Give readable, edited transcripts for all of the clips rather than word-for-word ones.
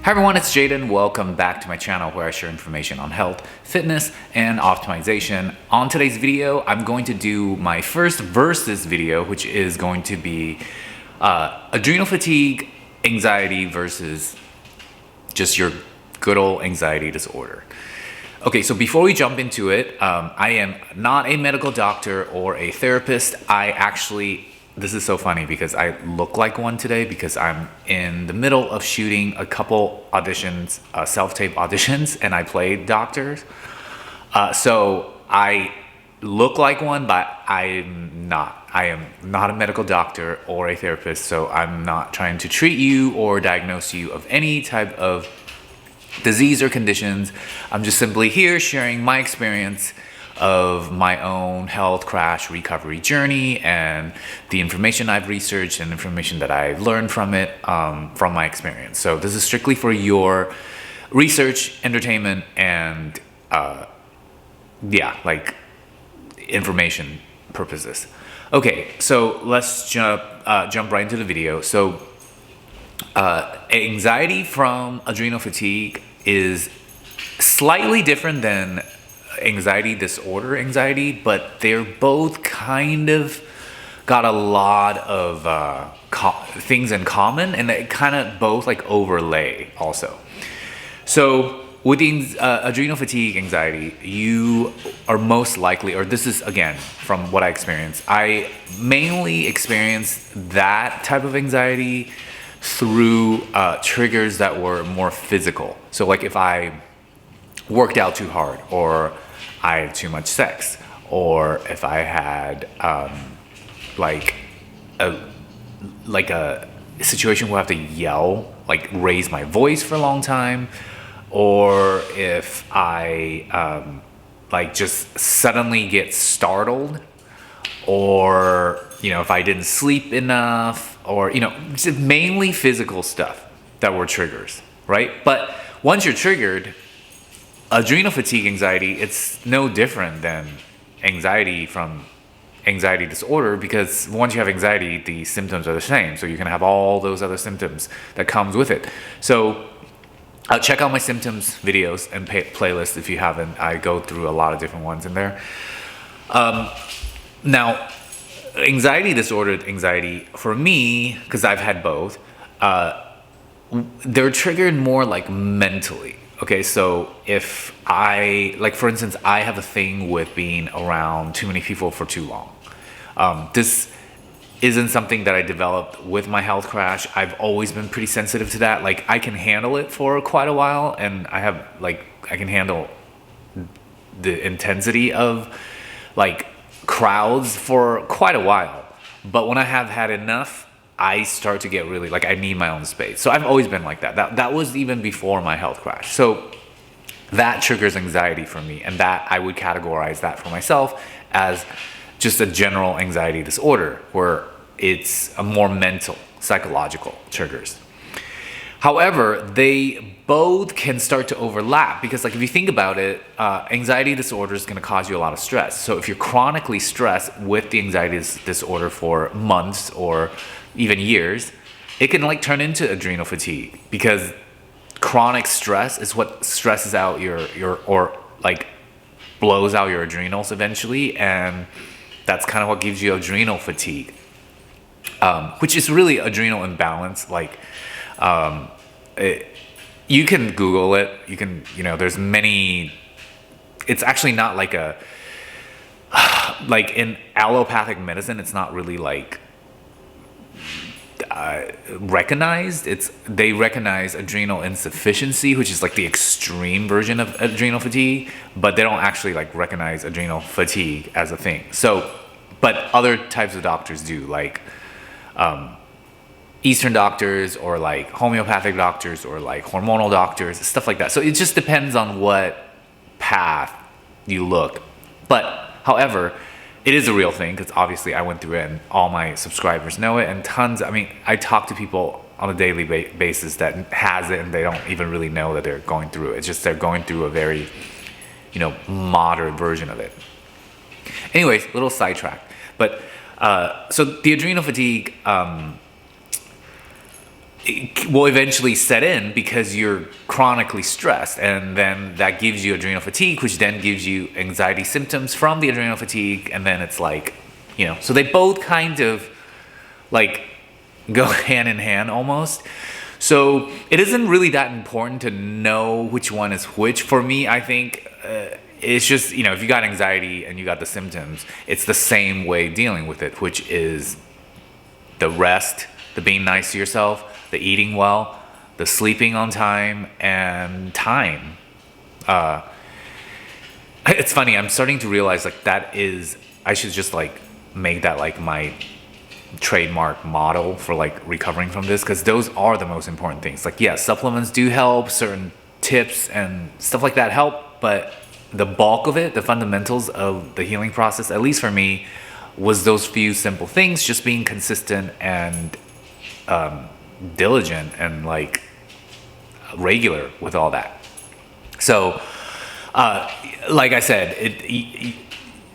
Hi everyone, it's Jaden. Welcome back to my channel where I share information on health, fitness, and optimization. On today's video, I'm going to do my first versus video, which is going to be adrenal fatigue, anxiety versus just your good old anxiety disorder. Okay, so before we jump into it, I am not a medical doctor or a therapist. This is so funny because I look like one today because I'm in the middle of shooting a couple auditions, self-tape auditions, and I played doctors. So I look like one, but I'm not. I am not a medical doctor or a therapist, so I'm not trying to treat you or diagnose you of any type of disease or conditions. I'm just simply here sharing my experience of my own health crash recovery journey and the information I've researched and information that I've learned from it, from my experience. So this is strictly for your research, entertainment, and information purposes. Okay, so let's jump right into the video. So anxiety from adrenal fatigue is slightly different than anxiety disorder anxiety, but they're both kind of got a lot of things in common, and they kind of both like overlay also. So with the adrenal fatigue anxiety, you are most likely, or this is again from what I experienced, I mainly experienced that type of anxiety through triggers that were more physical. So like if I worked out too hard, or I had too much sex, or if I had a situation where I have to yell, like raise my voice for a long time, or if I just suddenly get startled, or if I didn't sleep enough, or just mainly physical stuff that were triggers, right? But once you're triggered, adrenal fatigue anxiety, it's no different than anxiety from anxiety disorder, because once you have anxiety, the symptoms are the same. So you can have all those other symptoms that comes with it. So check out my symptoms videos and playlist if you haven't. I go through a lot of different ones in there. Now, anxiety disorder anxiety, for me, because I've had both, they're triggered more like mentally. Okay, so if for instance, I have a thing with being around too many people for too long. This isn't something that I developed with my health crash. I've always been pretty sensitive to that. Like I can handle it for quite a while, and I can handle the intensity of like crowds for quite a while. But when I have had enough, I start to get really I need my own space. So I've always been like that. That was even before my health crash. So that triggers anxiety for me, and that I would categorize that for myself as just a general anxiety disorder, where it's a more mental, psychological triggers. However, they both can start to overlap, because if you think about it, anxiety disorder is going to cause you a lot of stress. So if you're chronically stressed with the anxiety disorder for months or even years, it can turn into adrenal fatigue, because chronic stress is what stresses out or blows out your adrenals eventually, and that's kind of what gives you adrenal fatigue, which is really adrenal imbalance. You can Google it. You can, there's many. It's actually not in allopathic medicine, it's not really recognized. They recognize adrenal insufficiency, which is the extreme version of adrenal fatigue, but they don't actually recognize adrenal fatigue as a thing. So, but other types of doctors do, Eastern doctors, or homeopathic doctors, or hormonal doctors, stuff like that. So it just depends on what path you look. But however, it is a real thing, because obviously I went through it, and all my subscribers know it, and I talk to people on a daily basis that has it, and they don't even really know that they're going through it. It's just they're going through a very, moderate version of it. Anyways, little sidetrack. But so the adrenal fatigue it will eventually set in because you're chronically stressed, and then that gives you adrenal fatigue, which then gives you anxiety symptoms from the adrenal fatigue, and then it's like, so they both kind of like go hand in hand almost. So it isn't really that important to know which one is which. For me, I think it's just, if you got anxiety and you got the symptoms, it's the same way dealing with it, which is the rest, the being nice to yourself, the eating well, the sleeping on time, and time. It's funny, I'm starting to realize like I should just like make that like my trademark model for like recovering from this, because those are the most important things. Like, yeah, supplements do help, certain tips and stuff like that help, but the bulk of it, the fundamentals of the healing process, at least for me, was those few simple things, just being consistent and diligent and like regular with all that. So like I said,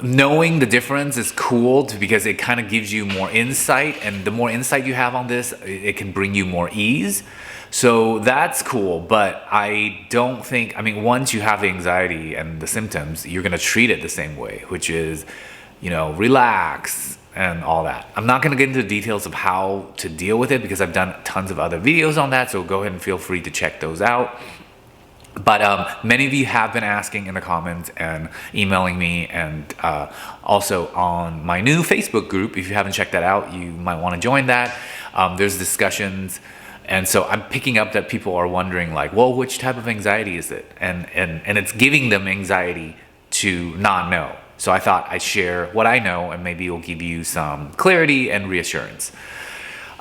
knowing the difference is cool because it kind of gives you more insight, and the more insight you have on this, it can bring you more ease. So that's cool, but I don't think, once you have the anxiety and the symptoms, you're going to treat it the same way, which is, relax and all that. I'm not going to get into the details of how to deal with it because I've done tons of other videos on that, so go ahead and feel free to check those out. But many of you have been asking in the comments and emailing me, and also on my new Facebook group. If you haven't checked that out, you might want to join that. There's discussions, and so I'm picking up that people are wondering like, well, which type of anxiety is it? And it's giving them anxiety to not know. So I thought I'd share what I know, and maybe it will give you some clarity and reassurance.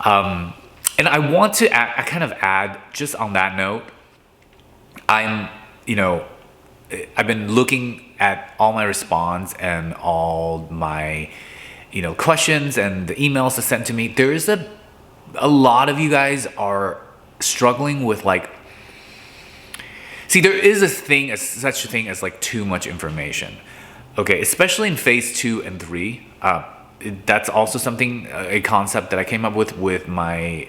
And I want to kind of add, just on that note, I've been looking at all my response and all my, questions and the emails that sent to me. There's a lot of you guys are struggling with like, see, there is such a thing as like too much information. Okay, especially in phase 2 and 3. That's also something, a concept that I came up with my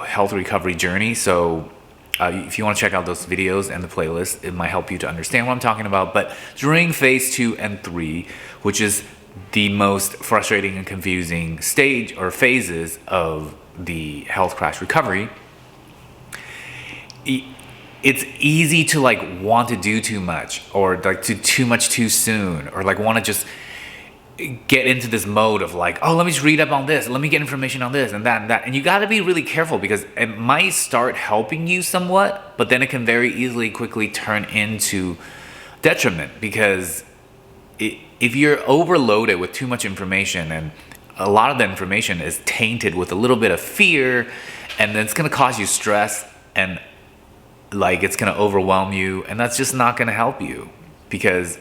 health recovery journey. So if you want to check out those videos and the playlist, it might help you to understand what I'm talking about. But during phase 2 and 3, which is the most frustrating and confusing stage or phases of the health crash recovery, it's easy to like want to do too much, or like do too much too soon, or like want to just get into this mode of like, oh, let me just read up on this, let me get information on this and that and that. And you got to be really careful, because it might start helping you somewhat, but then it can very easily quickly turn into detriment, because if you're overloaded with too much information, and a lot of the information is tainted with a little bit of fear, and then it's going to cause you stress, and like it's going to overwhelm you, and that's just not going to help you, because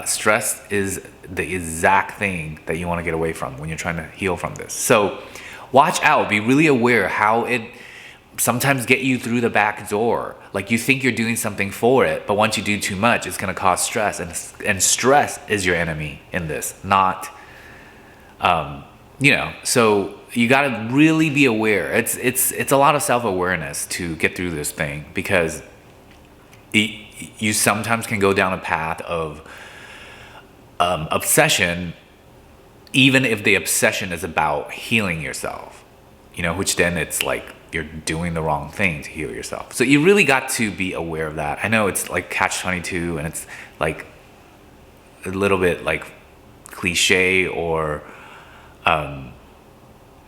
stress is the exact thing that you want to get away from when you're trying to heal from this. So watch out, be really aware how it sometimes get you through the back door. Like you think you're doing something for it, but once you do too much, it's going to cause stress, and stress is your enemy in this, not so you got to really be aware. It's a lot of self-awareness to get through this thing, because you sometimes can go down a path of obsession, even if the obsession is about healing yourself, which then it's like you're doing the wrong thing to heal yourself. So you really got to be aware of that. I know it's like catch-22, and it's like a little bit like cliche, or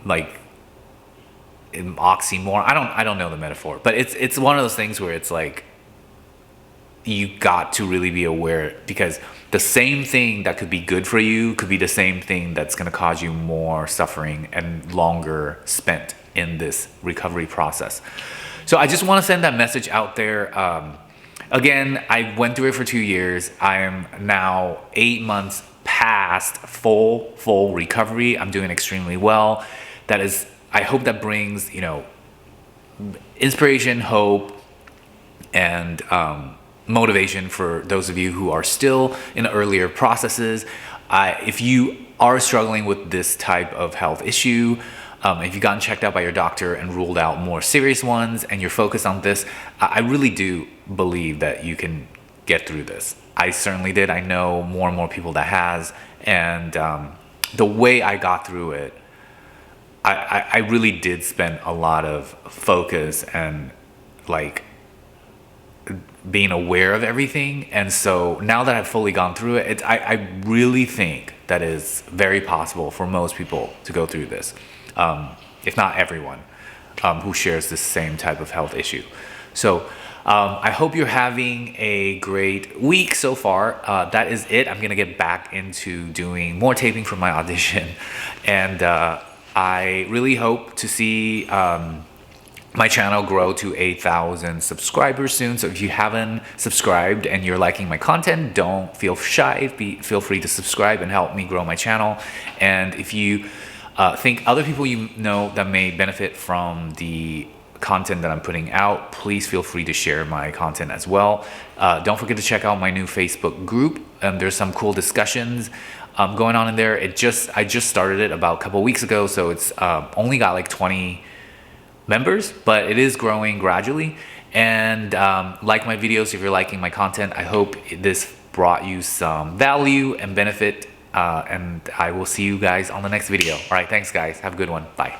like an oxymoron. I don't know the metaphor, but it's one of those things where it's like you got to really be aware, because the same thing that could be good for you could be the same thing that's going to cause you more suffering and longer spent in this recovery process. So I just want to send that message out there. Again, I went through it for 2 years. I am now 8 months past full recovery. I'm doing extremely well. I hope that brings, inspiration, hope, and motivation for those of you who are still in earlier processes. If you are struggling with this type of health issue, If you've gotten checked out by your doctor and ruled out more serious ones and you're focused on this, I really do believe that you can get through this. I certainly did. I know more and more people that has. And the way I got through it, I really did spend a lot of focus and like being aware of everything. And so now that I've fully gone through it, I really think that is very possible for most people to go through this, if not everyone who shares the same type of health issue. So I hope you're having a great week so far. That is it. I'm gonna get back into doing more taping for my audition, and I really hope to see my channel grow to 8,000 subscribers soon. So if you haven't subscribed and you're liking my content, don't feel shy. Feel free to subscribe and help me grow my channel. And if you think other people you know that may benefit from the content that I'm putting out, please feel free to share my content as well. Don't forget to check out my new Facebook group. There's some cool discussions going on in there. I just started it about a couple weeks ago, so it's only got like 20 members, but it is growing gradually. And like my videos if you're liking my content. I hope this brought you some value and benefit, and I will see you guys on the next video. All right, thanks guys, have a good one, bye.